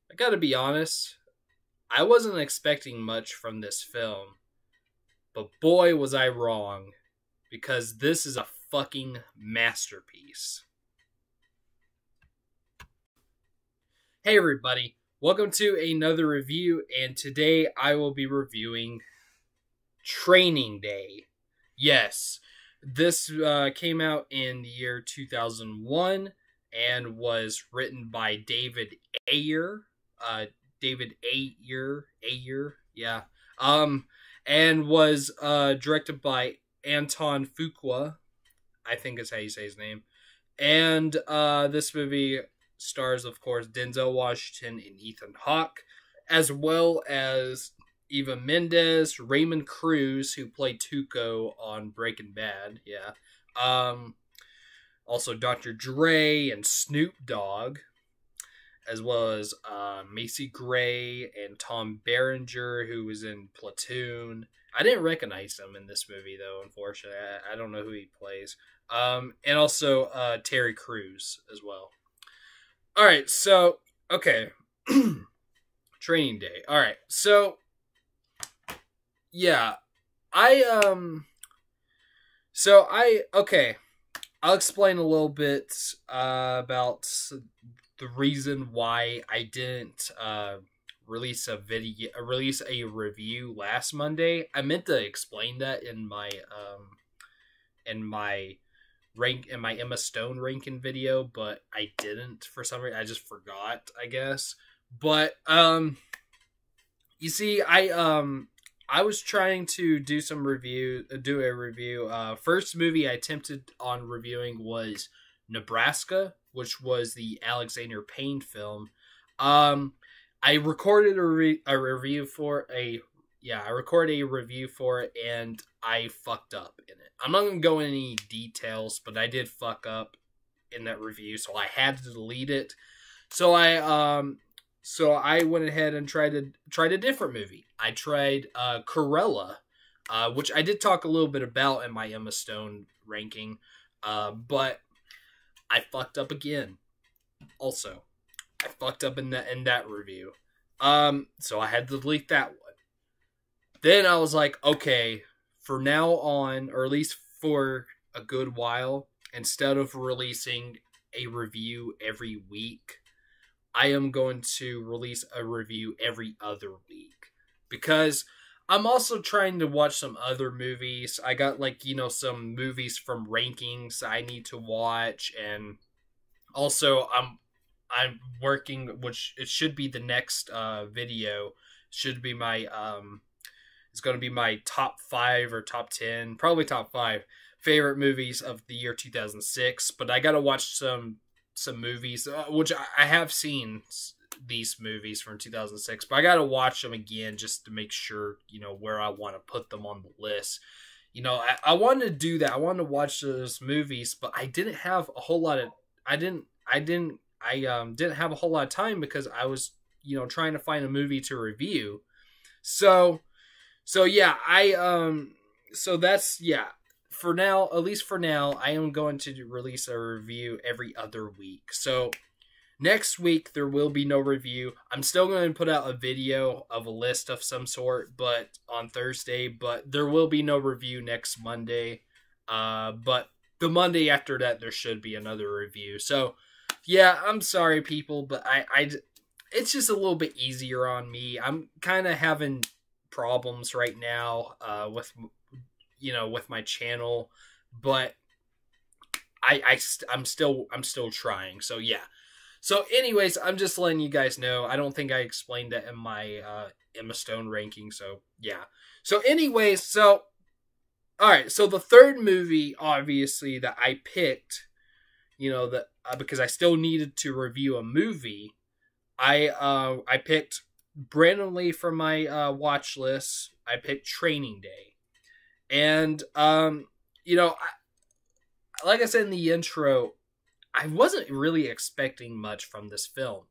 I gotta be honest, I wasn't expecting much from this film, but boy was I wrong, because this is a fucking masterpiece. Hey everybody, welcome to another review, and today I will be reviewing Training Day. Yes, this came out in the year 2001 and was written by David Ayer. David Ayer, yeah. And was directed by Anton Fuqua, I think is how you say his name. And this movie stars, of course, Denzel Washington and Ethan Hawke, as well as Eva Mendes, Raymond Cruz, who played Tuco on Breaking Bad. Yeah. Um, Also Dr. Dre and Snoop Dogg, as well as Macy Gray and Tom Berenger, who was in Platoon. I didn't recognize him in this movie, though, unfortunately. I don't know who he plays. And also Terry Crews as well. All right, so, okay. Training Day. All right, so, yeah. Okay. I'll explain a little bit about the reason why I didn't release a review last Monday. I meant to explain that in my Emma Stone ranking video, but I didn't for some reason. I just forgot, I guess. But you see, I was trying to do a review. First movie I attempted on reviewing was Nebraska, which was the Alexander Payne film. I recorded a review for it, and I fucked up in it. I'm not gonna go into any details, but I did fuck up in that review, so I had to delete it. So I went ahead and tried a different movie. I tried Cruella, which I did talk a little bit about in my Emma Stone ranking, but I fucked up again. Also, I fucked up in that review. So I had to delete that one. Then I was like, okay, for now on, or at least for a good while, instead of releasing a review every week, I am going to release a review every other week, because I'm also trying to watch some other movies. I got some movies from rankings I need to watch, and also I'm working, which it should be the next video, should be my it's going to be my top 5 or top 10, probably top 5 favorite movies of the year 2006, but I got to watch some movies, which I have seen these movies from 2006, but I got to watch them again just to make sure, where I want to put them on the list. I wanted to do that. I wanted to watch those movies, but I didn't have a whole lot of, I didn't have a whole lot of time, because I was, trying to find a movie to review. So yeah, for now, at least for now, I am going to release a review every other week. So next week, there will be no review. I'm still going to put out a video of a list of some sort, but on Thursday, but there will be no review next Monday. But the Monday after that, there should be another review. So yeah, I'm sorry, people, but it's just a little bit easier on me. I'm kind of having problems right now with my channel, but I'm still trying. So yeah. So anyways, I'm just letting you guys know. I don't think I explained that in my Emma Stone ranking. So yeah. So anyways, all right. So the third movie, obviously, that I picked, because I still needed to review a movie, I picked Brandon Lee from my watch list. I picked Training Day. And, like I said in the intro, I wasn't really expecting much from this film.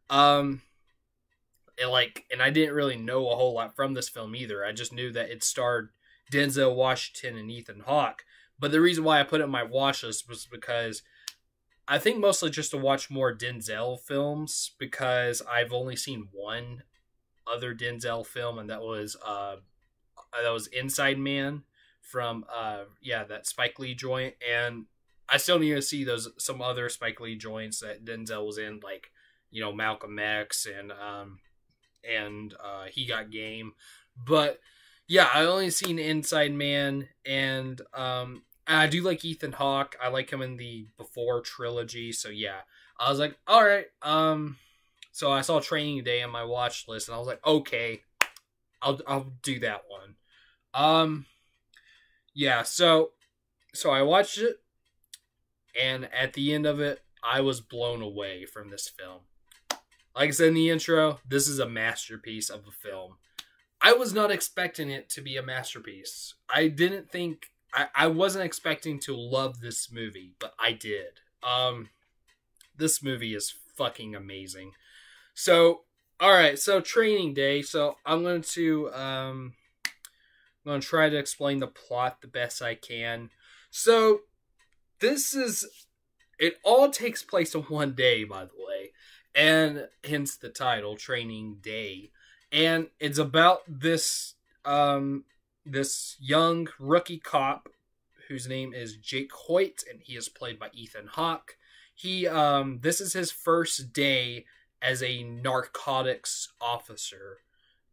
And I didn't really know a whole lot from this film either. I just knew that it starred Denzel Washington and Ethan Hawke. But the reason why I put it in my watch list was because I think mostly just to watch more Denzel films, because I've only seen one other Denzel film, and that was Inside Man from that Spike Lee joint, and I still need to see some other Spike Lee joints that Denzel was in, like, you know, Malcolm X and He Got Game. But yeah, I only seen Inside Man, and I do like Ethan Hawke. I like him in the Before trilogy, so yeah. I was like, all right. So I saw Training Day on my watch list, and I was like, okay, I'll do that one. Yeah, so I watched it, and at the end of it, I was blown away from this film. Like I said in the intro, this is a masterpiece of a film. I was not expecting it to be a masterpiece. I wasn't expecting to love this movie, but I did. This movie is fucking amazing. So, alright, so Training Day. So I'm going to try to explain the plot the best I can. So, it all takes place in one day, by the way, and hence the title, Training Day. And it's about this young rookie cop whose name is Jake Hoyt, and he is played by Ethan Hawke. This is his first day as a narcotics officer,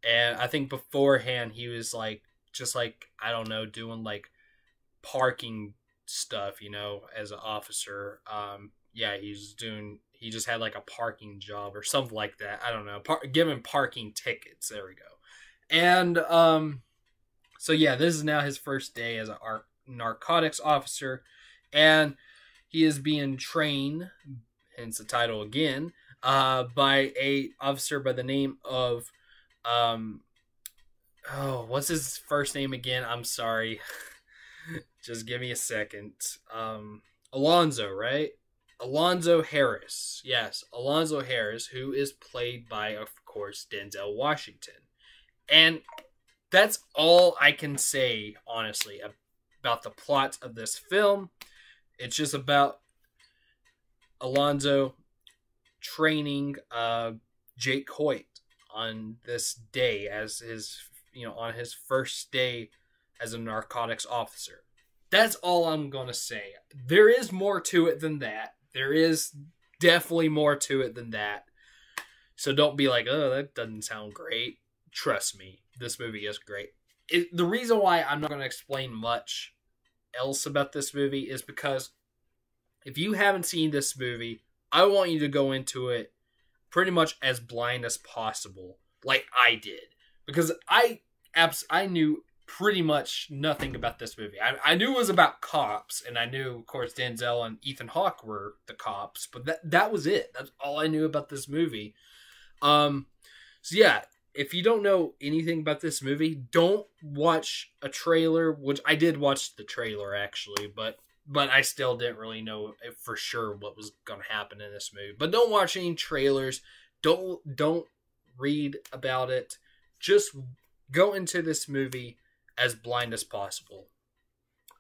and I think beforehand he was I don't know, doing like parking stuff, you know, as an officer. He just had like a parking job or something like that. I don't know, giving parking tickets. There we go. And so yeah, this is now his first day as a narcotics officer, and he is being trained, hence the title again, by a officer by the name of what's his first name again? I'm sorry. Just give me a second. Alonzo, right? Alonzo Harris. Yes, Alonzo Harris, who is played by, of course, Denzel Washington. And that's all I can say, honestly, about the plot of this film. It's just about Alonzo training Jake Hoyt on this day on his first day as a narcotics officer. That's all I'm going to say. There is more to it than that. There is definitely more to it than that. So don't be like, oh, that doesn't sound great. Trust me, this movie is great. The reason why I'm not going to explain much else about this movie is because if you haven't seen this movie, I want you to go into it pretty much as blind as possible, like I did. Because I knew pretty much nothing about this movie. I knew it was about cops, and I knew, of course, Denzel and Ethan Hawke were the cops, but that was it. That's all I knew about this movie. So yeah, if you don't know anything about this movie, don't watch a trailer, which I did watch the trailer actually, but I still didn't really know for sure what was going to happen in this movie. But don't watch any trailers. Don't read about it. Just go into this movie as blind as possible.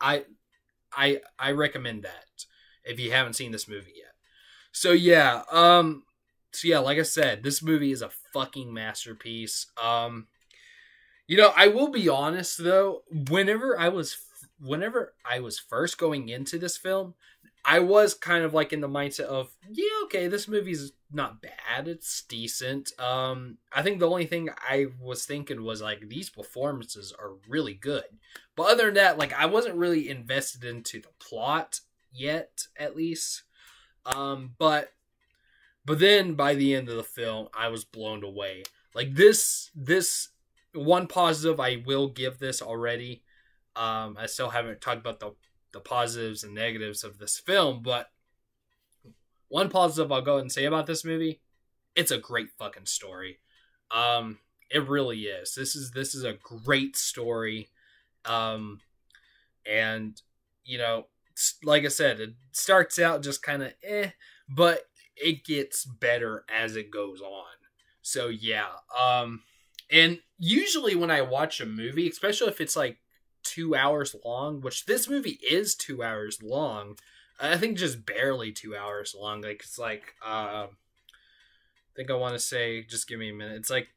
I recommend that if you haven't seen this movie yet. So yeah, like I said, this movie is a fucking masterpiece. I will be honest though, whenever I was first going into this film, I was kind of like in the mindset of, yeah, okay, this movie's not bad, it's decent. I think the only thing I was thinking was like, these performances are really good. But other than that, like, I wasn't really invested into the plot yet, at least. But then by the end of the film, I was blown away. Like, this one positive I will give this already. I still haven't talked about the positives and negatives of this film, but one positive I'll go ahead and say about this movie, it's a great fucking story. It really is. This is a great story. And like I said, it starts out just kind of but it gets better as it goes on. So yeah. And usually when I watch a movie, especially if it's like 2 hours long, which this movie is 2 hours long, I think just barely 2 hours long. Like it's like I think I want to say, just give me a minute. It's like,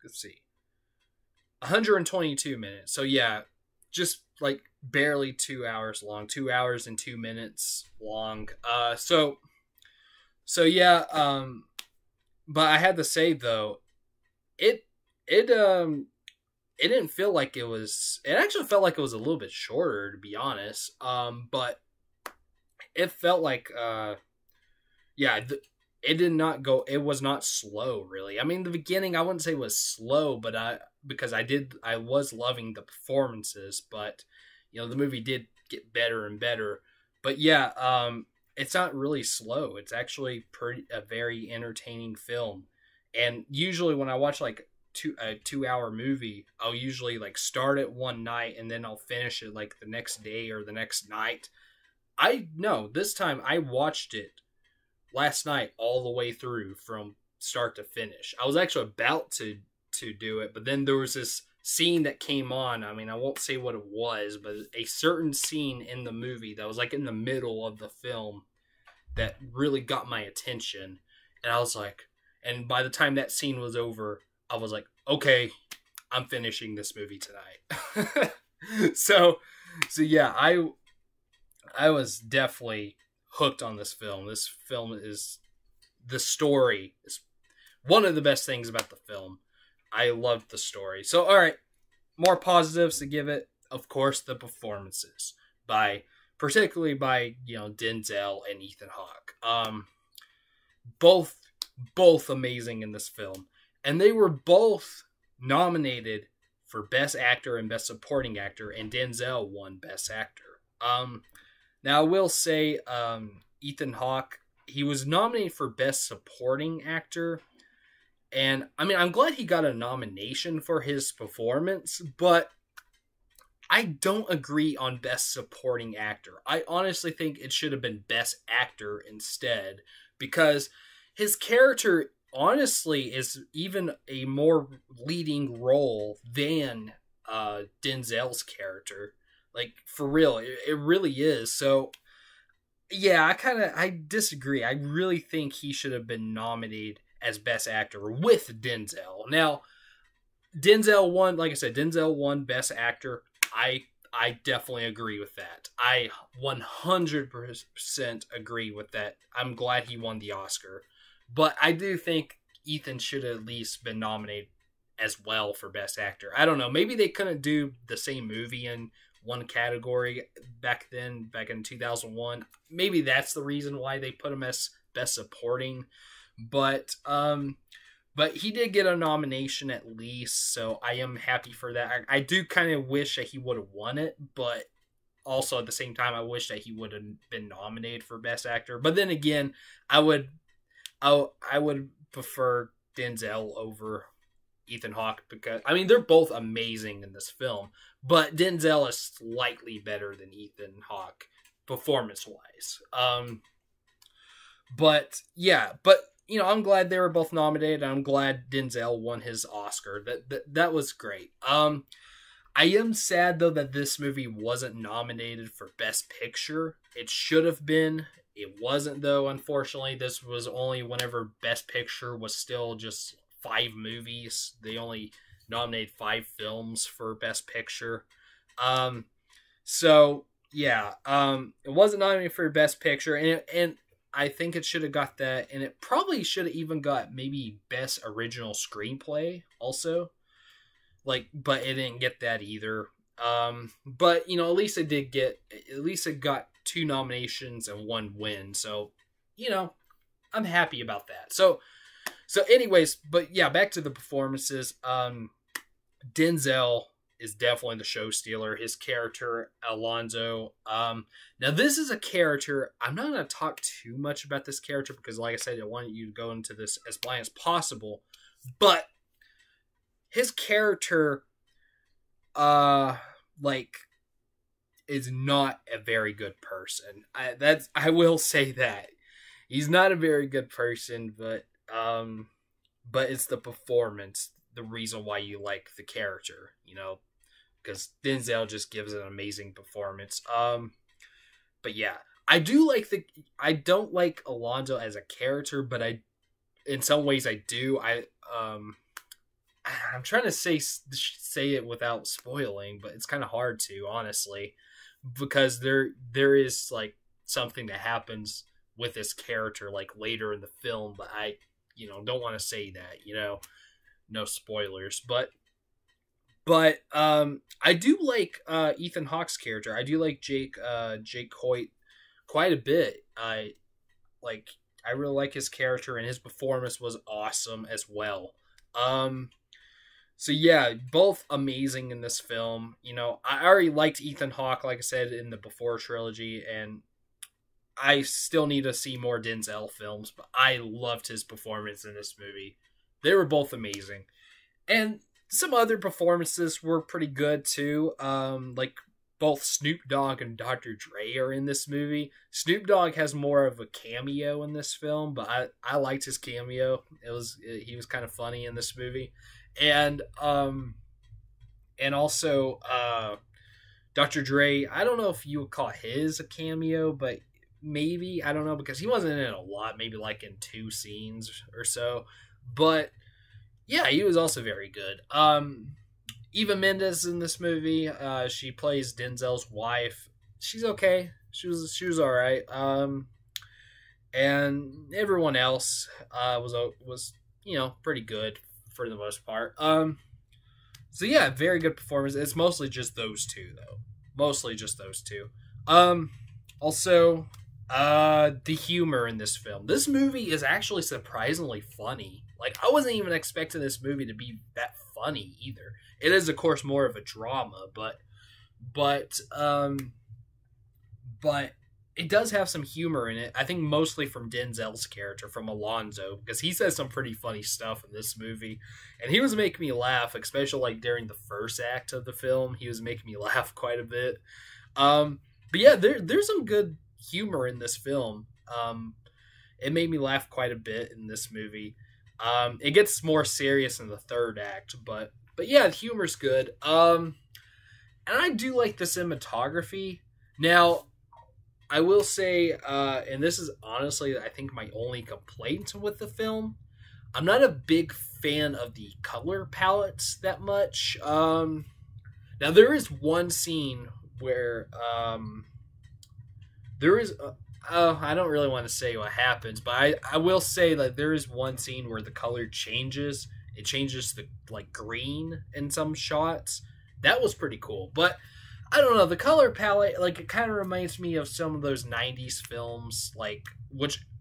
let's see, 122 minutes. So yeah, just like barely 2 hours long. 2 hours and 2 minutes long. So yeah. But I had to say though, it it it didn't feel like it was. It actually felt like it was a little bit shorter, to be honest. But it felt like yeah. It did not go. It was not slow, really. I mean, the beginning I wouldn't say was slow, but because I was loving the performances, but you know the movie did get better and better. But yeah, it's not really slow. It's actually a very entertaining film. And usually when I watch like a 2 hour movie, I'll usually like start it one night and then I'll finish it like the next day or the next night. I know this time I watched it last night all the way through from start to finish. I was actually about to do it, but then there was this scene that came on. I mean, I won't say what it was, but a certain scene in the movie that was like in the middle of the film that really got my attention. And I was like, and by the time that scene was over, I was like, okay, I'm finishing this movie tonight. so yeah, I was definitely hooked on this film. This film is, the story is one of the best things about the film. I loved the story. So, all right, more positives to give it. Of course, the performances particularly by Denzel and Ethan Hawke. Both amazing in this film, and they were both nominated for Best Actor and Best Supporting Actor, and Denzel won Best Actor. Now I will say, Ethan Hawke, he was nominated for Best Supporting Actor. And I mean, I'm glad he got a nomination for his performance, but I don't agree on Best Supporting Actor. I honestly think it should have been Best Actor instead, because his character honestly is even a more leading role than Denzel's character. Like, for real, it really is. So yeah, I disagree. I really think he should have been nominated as Best Actor with Denzel. Now, Denzel won, like I said, Denzel won Best Actor. I definitely agree with that. I 100% agree with that. I'm glad he won the Oscar. But I do think Ethan should have at least been nominated as well for Best Actor. I don't know. Maybe they couldn't do the same movie in one category back in 2001. Maybe that's the reason why they put him as Best Supporting. But he did get a nomination at least, so I am happy for that. I do kind of wish that he would have won it, but also at the same time, I wish that he would have been nominated for Best Actor. But then again, I would prefer Denzel over Ethan Hawke, because I mean they're both amazing in this film, but Denzel is slightly better than Ethan Hawke performance-wise. But yeah, I'm glad they were both nominated. I'm glad Denzel won his Oscar. That was great. I am sad though that this movie wasn't nominated for Best Picture. It should have been. It wasn't though, unfortunately. This was only whenever Best Picture was still just 5 movies. They only nominated 5 films for Best Picture. So yeah, it wasn't nominated for Best Picture, and I think it should have got that, and it probably should have even got maybe Best Original Screenplay also. But it didn't get that either. But at least it got 2 nominations and 1 win. So, I'm happy about that. So anyways, but yeah, back to the performances. Denzel is definitely the show stealer. His character, Alonzo. Now this is a character, I'm not going to talk too much about this character because like I said, I want you to go into this as blind as possible. But his character, is not a very good person. I will say that. He's not a very good person, but it's the performance, the reason why you like the character, because Denzel just gives an amazing performance. but yeah, I do like I don't like Alonzo as a character, but in some ways I do. I'm trying to say it without spoiling, but it's kind of hard to, honestly, because there is like something that happens with this character like later in the film, but I don't want to say that, no spoilers, but I do like Ethan Hawke's character. I do like Jake Hoyt quite a bit. I really like his character, and his performance was awesome as well. So yeah, both amazing in this film. I already liked Ethan Hawke, like I said, in the Before trilogy, and I still need to see more Denzel films, but I loved his performance in this movie. They were both amazing. And some other performances were pretty good too. Like both Snoop Dogg and Dr. Dre are in this movie. Snoop Dogg has more of a cameo in this film, but I liked his cameo. He was kind of funny in this movie. And also Dr. Dre, I don't know if you would call his a cameo, but maybe, I don't know, because he wasn't in it a lot, maybe like in 2 scenes or so. But yeah, he was also very good. Eva Mendes in this movie, she plays Denzel's wife. She's okay. She was all right. And everyone else was pretty good for the most part. So yeah, very good performance. It's mostly just those two though. Mostly just those two. Also, the humor in this film. This movie is actually surprisingly funny. Like, I wasn't even expecting this movie to be that funny either. It is, of course, more of a drama, but it does have some humor in it. I think mostly from Denzel's character, from Alonzo, because he says some pretty funny stuff in this movie, and he was making me laugh, especially like during the first act of the film. He was making me laugh quite a bit. But yeah, there's some good humor in this film. It made me laugh quite a bit in this movie. It gets more serious in the third act, but yeah, the humor's good. And I do like the cinematography. Now, I will say, and this is honestly, I think, my only complaint with the film. I'm not a big fan of the color palettes that much. Now, there is one scene where there is... I don't really want to say what happens, but I will say that there is one scene where the color changes. It changes to like green in some shots. That was pretty cool, but I don't know, the color palette, like, it kind of reminds me of some of those 90s films,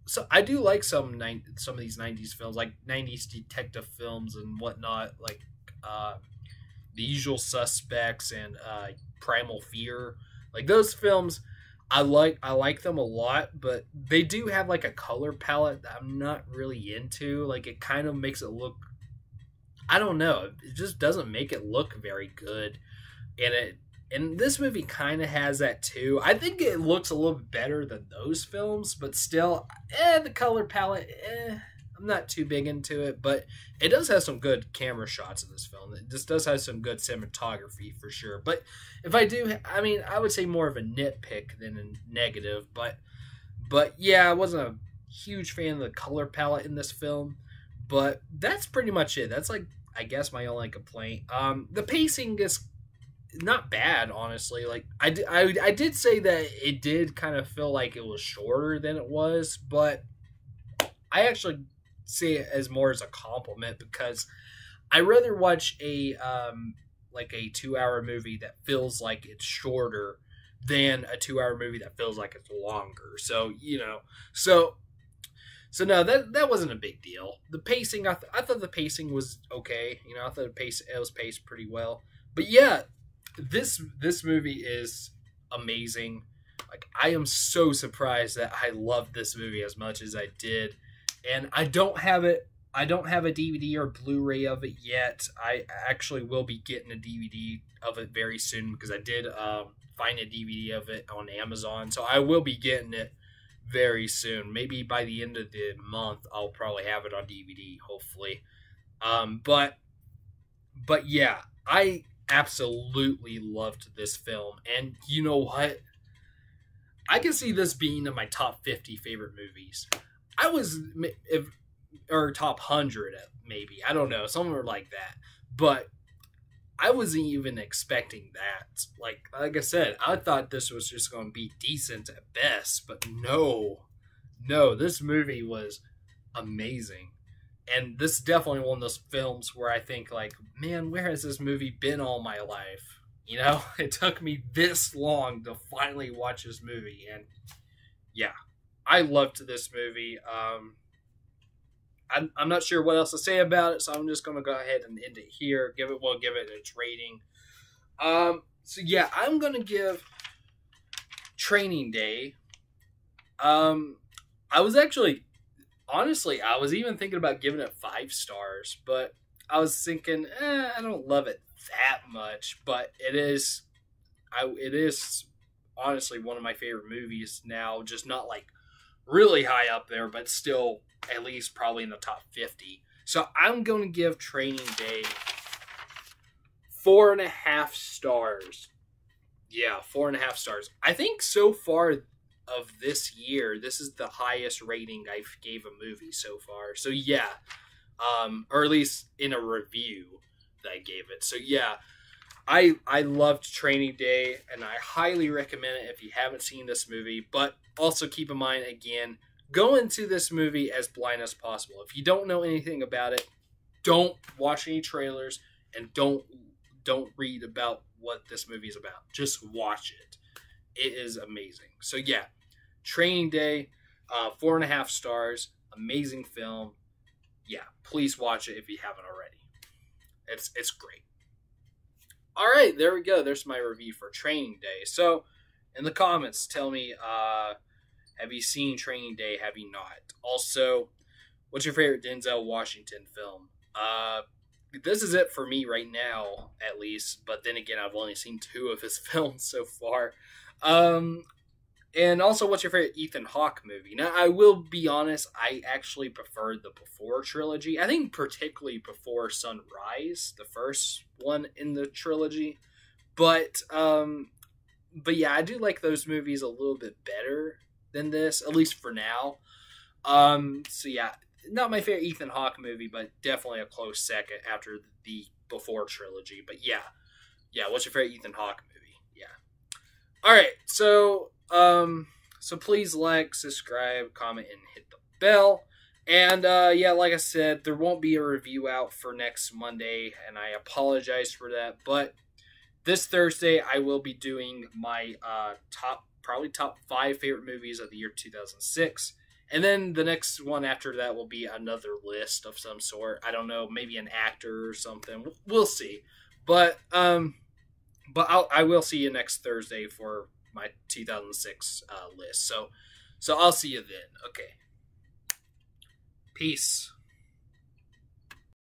so I do like some of these 90s films, like 90s detective films and whatnot, like The Usual Suspects and Primal Fear. Like, those films, I like them a lot, but they do have like a color palette that I'm not really into. Like, it kind of makes it look, I don't know, it just doesn't make it look very good. And this movie kind of has that too. I think it looks a little bit better than those films, but still, the color palette, I'm not too big into it. But it does have some good camera shots in this film. It just does have some good cinematography for sure. But if I do, I mean, I would say more of a nitpick than a negative. But yeah, I wasn't a huge fan of the color palette in this film. But that's pretty much it. That's, like, I guess, my only complaint. The pacing is not bad, honestly. Like, I did say that it did kind of feel like it was shorter than it was, but I actually see it as more as a compliment, because I rather watch a 2-hour movie that feels like it's shorter than a 2-hour movie that feels like it's longer. So no, that wasn't a big deal. The pacing, I thought the pacing was okay. I thought it was paced pretty well. But yeah, this movie is amazing. Like, I am so surprised that I loved this movie as much as I did. And I don't have a DVD or Blu-ray of it yet. I actually will be getting a DVD of it very soon, because I did find a DVD of it on Amazon. So I will be getting it very soon. Maybe by the end of the month, I'll probably have it on DVD, hopefully. But yeah, I absolutely loved this film. And you know what? I can see this being in my top 50 favorite movies. I was, or top 100 maybe. I don't know, somewhere like that. But I wasn't even expecting that. Like I said, I thought this was just going to be decent at best, but no, this movie was amazing. And this is definitely one of those films where I think, like, man, where has this movie been all my life? You know, it took me this long to finally watch this movie, and yeah, I loved this movie. I'm not sure what else to say about it, so I'm just gonna go ahead and end it here. Give it its rating. So yeah, I'm gonna give Training Day. I was actually, honestly, I was even thinking about giving it 5 stars, but I was thinking, I don't love it that much, but it is honestly one of my favorite movies now. Just not like really high up there, but still at least probably in the top 50. So I'm going to give Training Day 4.5 stars. Yeah, 4.5 stars. I think so far of this year, this is the highest rating I gave a movie so far. So yeah, or at least in a review that I gave it. So yeah, I loved Training Day, and I highly recommend it if you haven't seen this movie. But also keep in mind, again, go into this movie as blind as possible. If you don't know anything about it, don't watch any trailers, and don't read about what this movie is about. Just watch it. It is amazing. So yeah, Training Day, 4.5 stars. Amazing film. Yeah, please watch it if you haven't already. It's great. All right, there we go. There's my review for Training Day. So, in the comments, tell me, have you seen Training Day? Have you not? Also, what's your favorite Denzel Washington film? This is it for me right now, at least. But then again, I've only seen 2 of his films so far. And also, what's your favorite Ethan Hawke movie? Now, I will be honest, I actually preferred the Before trilogy. I think particularly Before Sunrise, the first one in the trilogy. But yeah, I do like those movies a little bit better than this, at least for now. So yeah, not my favorite Ethan Hawke movie, but definitely a close second after the Before trilogy. But yeah, what's your favorite Ethan Hawke movie? Yeah. All right, so please like, subscribe, comment, and hit the bell. And yeah, like I said, there won't be a review out for next Monday, and I apologize for that. But this Thursday, I will be doing my top 5 favorite movies of the year 2006. And then the next one after that will be another list of some sort. I don't know, maybe an actor or something. We'll see. But I will see you next Thursday for my 2006 list. So I'll see you then. Okay. Peace.